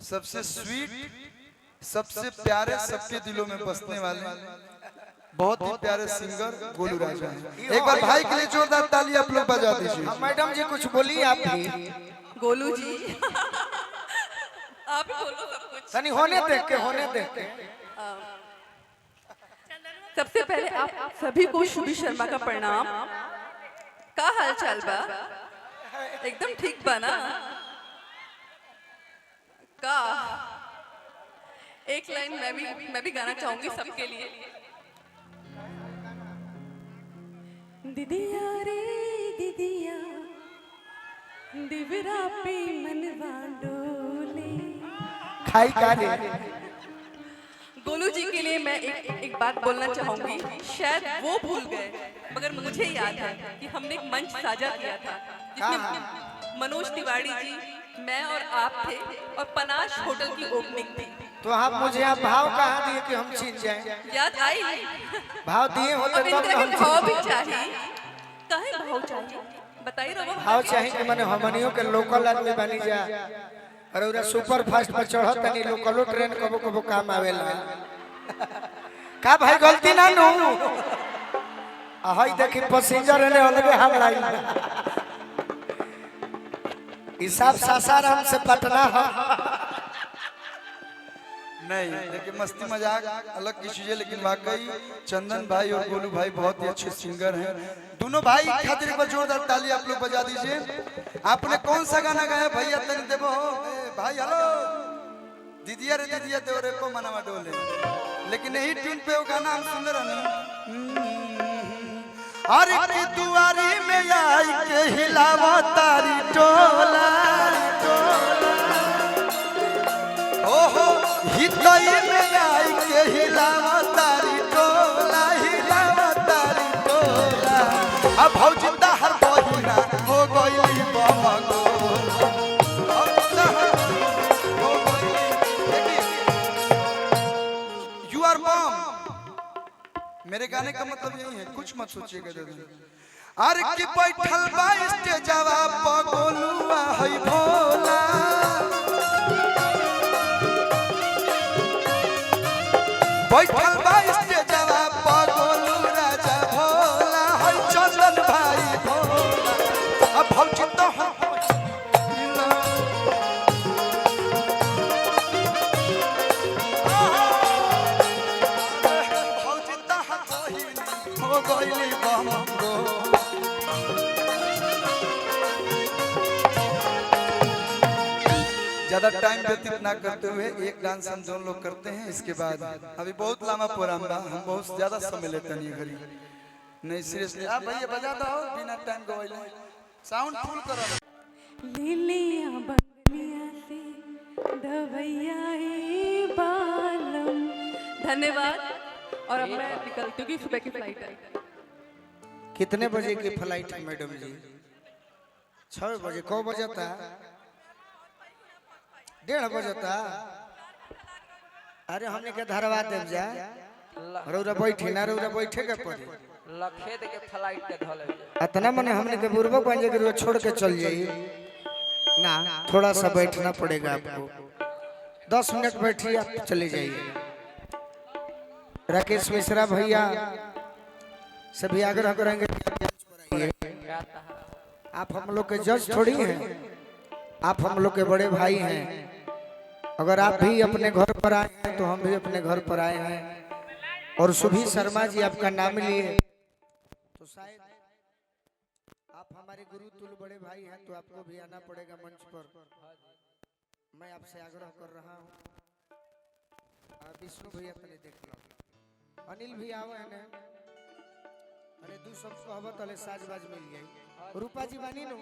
सबसे स्वीट, सबसे प्यारे, सबके दिलों में बसने वाले बहुत ही प्यारे सिंगर गोलू राजा हैं। एक बार भाई के लिए जोरदार ताली आप लोग बजा दीजिए। मैडम जी कुछ बोलिए आप भी। गोलू जी आप ही बोलो सब कुछ। तनी होने देख के, होने देख के। सबसे पहले आप सभी को शुभी शर्मा का प्रणाम। का हाल चाल बा? एकदम ठीक बा ना? का एक लाइन मैं भी गाना चाहूंगी सबके लिए। दीदिया रे दीदिया दिवरा पे मनवा डोले। खाई का रे। गोलू जी के लिए मैं एक बात बोलना चाहूंगी। शायद वो भूल गए मगर मुझे याद है कि हमने एक मंच साझा किया था जिसमें मनोज तिवारी जी, मैं और आप थे और पनाश होटल की ओपनिंग थी। तो आप मुझे आप भाव कहाँ दिए कि हम चीन जाएं? याद आई? भाव दिए होते अब तब इनका हम भाव भी चाहिए। काहे भाव चाहिए बताइए रहो। भाव चाहिए कि मैंने हमनियों के लोकल आदमी बनी जा और उरा सुपर फास्ट पर चढ़त तनी लोकलो ट्रेन कबो कबो काम आवेला। का भाई गलती ना नु हई देखी पैसेंजर ने अलगे हमलाई हिसाब सासाराम से पटना है। नहीं देखिए, मस्ती मजाक अलग की चीजें, लेकिन वाकई चंदन भाई और गोलू भाई बहुत ही अच्छे सिंगर हैं। दोनों भाई खातिर एक बार जोरदार ताली आप लोग बजा दीजिए। आपने कौन सा गाना गाया भैया? तनी देबो भाई। हेलो दीदिया रे दीदिया देव रे को मनावा डोले, लेकिन यही ट्यून पे वो गाना हम सुन रहे हैं। अरे की दुआरी में आई के हिलावा तारी टोला ओहो हितई में आई के हिलावा तारी टोला, हिलावा तारी टोला। अब भौजिंदा हर बहिना हो गइली बमगो। यू आर बम। मेरे गाने का मतलब यही है, कुछ मत सोचिएगा दादा। अरे की बैठल बा स्टेजवा प गोलुआ है भोला, बैठल बा स्टेजवा प गोलू राजा भोला है चंदन भाई भोला। अब भौजी तो हो गइली बमगो। ज्यादा टाइम व्यतीत ना करते हुए एक डांस हम दोनों लोग करते हैं। इसके बाद अभी बहुत लंबा प्रोग्राम बा, हम बहुत ज्यादा समय लेते हैं घड़ी। नहीं सीरियसली आप भैया बजा दो बिना टाइम गवाइले। साउंड फुल करो। लिलिया बंगलिया से दवैया ही बालम। धन्यवाद। और अब मैं निकलती हूँ कि सुबह की फ्लाइट है। कितने बजे की फ्लाइट है मैडम जी? 6 बजे। को बजे था? 1:30 बजे था। अरे हमने के धरवा देव जा रौरा बैठी ना, रौरा बैठे के पड़ी लखेद के फ्लाइट के धले इतना मने हमने के बुरबक बन जाए कि छोड़ के चल जाइए ना। थोड़ा सा बैठना पड़ेगा आपको। 10 मिनट बैठिए आप चले जाइए। राकेश मिश्रा भैया सभी आग्रह करेंगे आप हम लोग के जज थोड़ी हैं, आप हम लोग के बड़े भाई हैं। अगर आप भी अपने घर पर आए हैं तो हम भी अपने घर पर आए हैं। और सुभी शर्मा जी आपका नाम लिए तो शायद आप हमारे गुरु तुल बड़े भाई हैं, तो आपको भी आना पड़ेगा मंच पर। मैं आपसे आग्रह कर रहा हूँ। विष्णु भैया तले देख लो, अनिल भी आओ है ना। अरे दू सब कहबत साज बाज मिल जाए। रूपा जी बानी नो